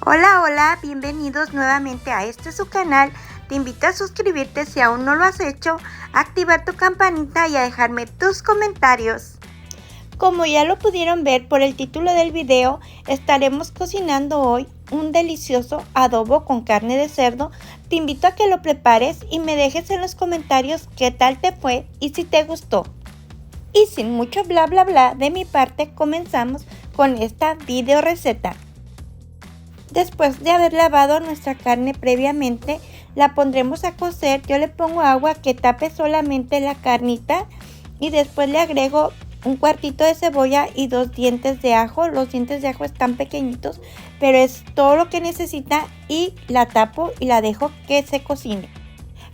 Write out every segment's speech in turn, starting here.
Hola, hola, bienvenidos nuevamente a su canal. Te invito a suscribirte si aún no lo has hecho, a activar tu campanita y a dejarme tus comentarios. Como ya lo pudieron ver por el título del video, estaremos cocinando hoy un delicioso adobo con carne de cerdo. Te invito a que lo prepares y me dejes en los comentarios qué tal te fue y si te gustó. Y sin mucho bla bla bla de mi parte, comenzamos con esta video receta. Después de haber lavado nuestra carne previamente, la pondremos a cocer. Yo le pongo agua que tape solamente la carnita y después le agrego un cuartito de cebolla y 2 dientes de ajo. Los dientes de ajo están pequeñitos, pero es todo lo que necesita, y la tapo y la dejo que se cocine.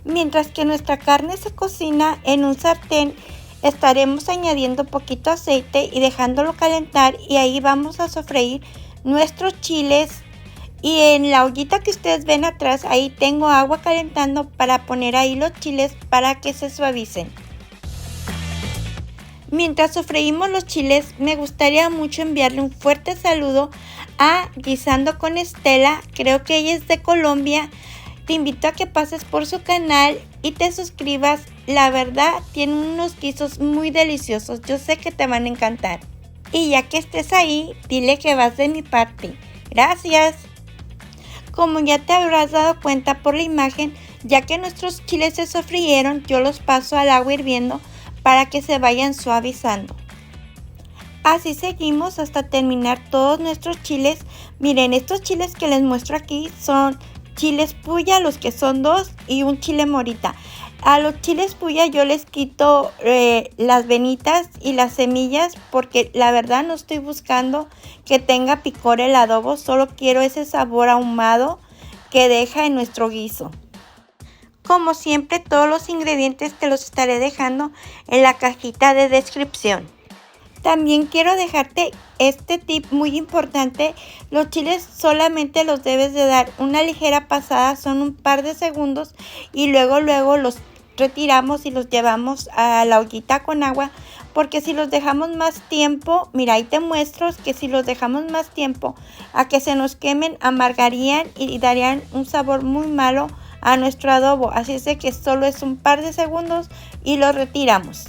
Mientras que nuestra carne se cocina, en un sartén estaremos añadiendo poquito aceite y dejándolo calentar, y ahí vamos a sofreír nuestros chiles. Y en la ollita que ustedes ven atrás, ahí tengo agua calentando para poner ahí los chiles para que se suavicen. Mientras sofreímos los chiles, me gustaría mucho enviarle un fuerte saludo a Guisando con Estela. Creo que ella es de Colombia. Te invito a que pases por su canal y te suscribas. La verdad, tiene unos guisos muy deliciosos. Yo sé que te van a encantar. Y ya que estés ahí, dile que vas de mi parte. Gracias. Como ya te habrás dado cuenta por la imagen, ya que nuestros chiles se sofrieron, yo los paso al agua hirviendo para que se vayan suavizando. Así seguimos hasta terminar todos nuestros chiles. Miren, estos chiles que les muestro aquí son chiles puya, los que son 2, y un chile morita. A los chiles puya yo les quito las venitas y las semillas, porque la verdad no estoy buscando que tenga picor el adobo, solo quiero ese sabor ahumado que deja en nuestro guiso. Como siempre, todos los ingredientes te los estaré dejando en la cajita de descripción. También quiero dejarte este tip muy importante. Los chiles solamente los debes de dar una ligera pasada, son un par de segundos, y luego los retiramos y los llevamos a la ollita con agua, porque si los dejamos más tiempo, mira, ahí te muestro que si los dejamos más tiempo a que se nos quemen, amargarían y darían un sabor muy malo a nuestro adobo. Así es de que solo es un par de segundos y los retiramos.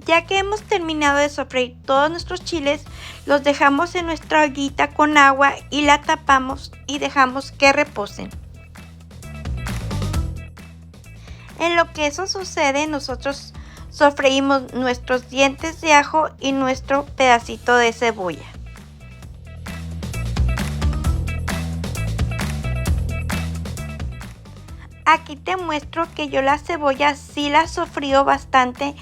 Ya que hemos terminado de sofreír todos nuestros chiles, los dejamos en nuestra ollita con agua y la tapamos y dejamos que reposen. En lo que eso sucede, nosotros sofreímos nuestros dientes de ajo y nuestro pedacito de cebolla. Aquí te muestro que yo la cebolla sí la sofrío bastante,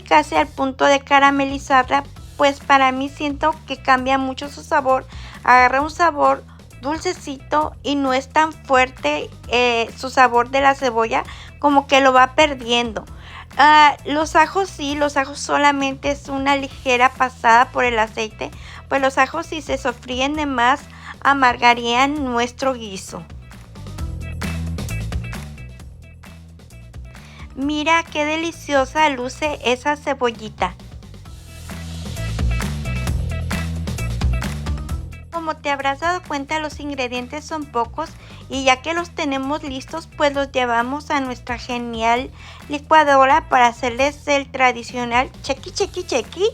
casi al punto de caramelizarla, pues para mí siento que cambia mucho su sabor, agarra un sabor dulcecito y no es tan fuerte su sabor de la cebolla, como que lo va perdiendo. Los ajos sí, los ajos solamente es una ligera pasada por el aceite, pues los ajos si se sofríen de más amargarían nuestro guiso. Mira qué deliciosa luce esa cebollita. Como te habrás dado cuenta, los ingredientes son pocos, y ya que los tenemos listos, pues los llevamos a nuestra genial licuadora para hacerles el tradicional chequi.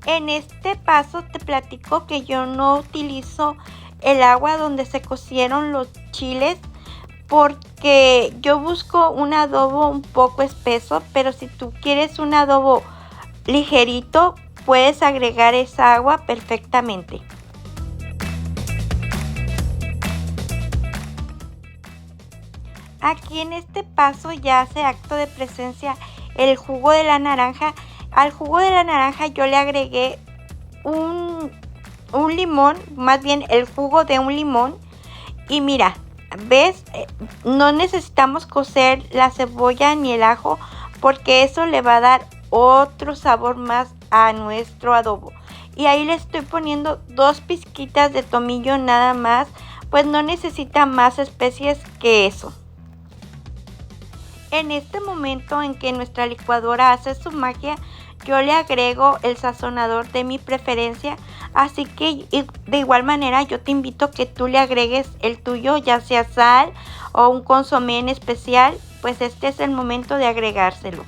En este paso te platico que yo no utilizo el agua donde se cocieron los chiles, porque yo busco un adobo un poco espeso, pero si tú quieres un adobo ligerito, puedes agregar esa agua perfectamente. Aquí en este paso ya hace acto de presencia el jugo de la naranja. Al jugo de la naranja yo le agregué un limón, más bien el jugo de un limón, y mira, ¿ves? No necesitamos cocer la cebolla ni el ajo, porque eso le va a dar otro sabor más a nuestro adobo. Y ahí le estoy poniendo 2 pizquitas de tomillo nada más, pues no necesita más especies que eso. En este momento en que nuestra licuadora hace su magia, yo le agrego el sazonador de mi preferencia, así que de igual manera yo te invito a que tú le agregues el tuyo, ya sea sal o un consomé en especial, pues este es el momento de agregárselo.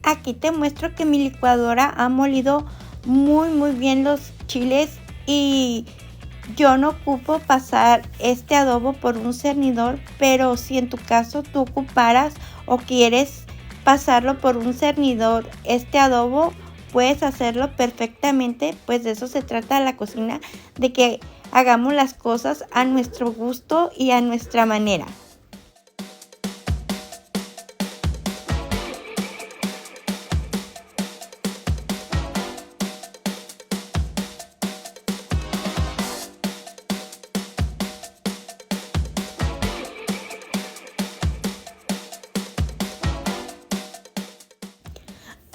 Aquí te muestro que mi licuadora ha molido muy bien los chiles y yo no ocupo pasar este adobo por un cernidor, pero si en tu caso tú ocuparas o quieres pasarlo por un cernidor este adobo, puedes hacerlo perfectamente, pues de eso se trata la cocina, de que hagamos las cosas a nuestro gusto y a nuestra manera.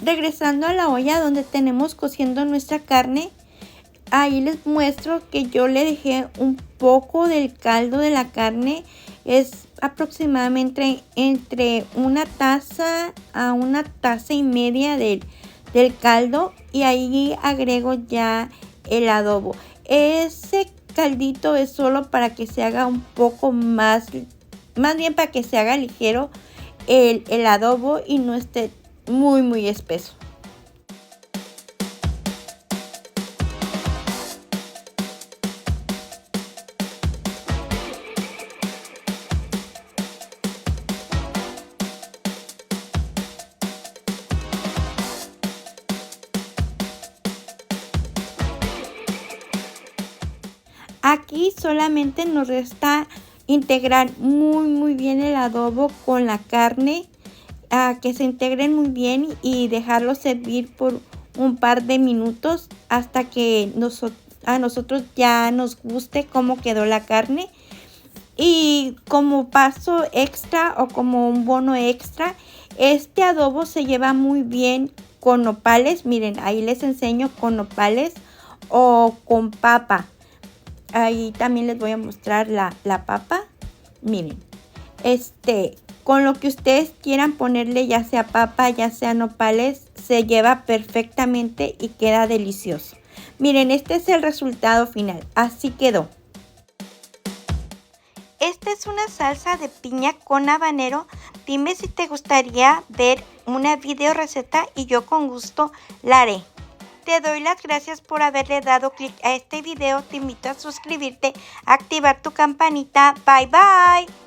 Regresando a la olla donde tenemos cociendo nuestra carne, ahí les muestro que yo le dejé un poco del caldo de la carne. Es aproximadamente entre una taza a una taza y media del caldo, y ahí agrego ya el adobo. Ese caldito es solo para que se haga un poco más bien para que se haga ligero el adobo y no esté muy espeso. Aquí solamente nos resta integrar muy bien el adobo con la carne, a que se integren muy bien y dejarlo servir por un par de minutos hasta que a nosotros ya nos guste cómo quedó la carne. Y como paso extra o como un bono extra, este adobo se lleva muy bien con nopales. Miren, ahí les enseño con nopales o con papa. Ahí también les voy a mostrar la papa. Miren, con lo que ustedes quieran ponerle, ya sea papa, ya sea nopales, se lleva perfectamente y queda delicioso. Miren, este es el resultado final. Así quedó. Esta es una salsa de piña con habanero. Dime si te gustaría ver una video receta y yo con gusto la haré. Te doy las gracias por haberle dado clic a este video. Te invito a suscribirte, a activar tu campanita. Bye bye.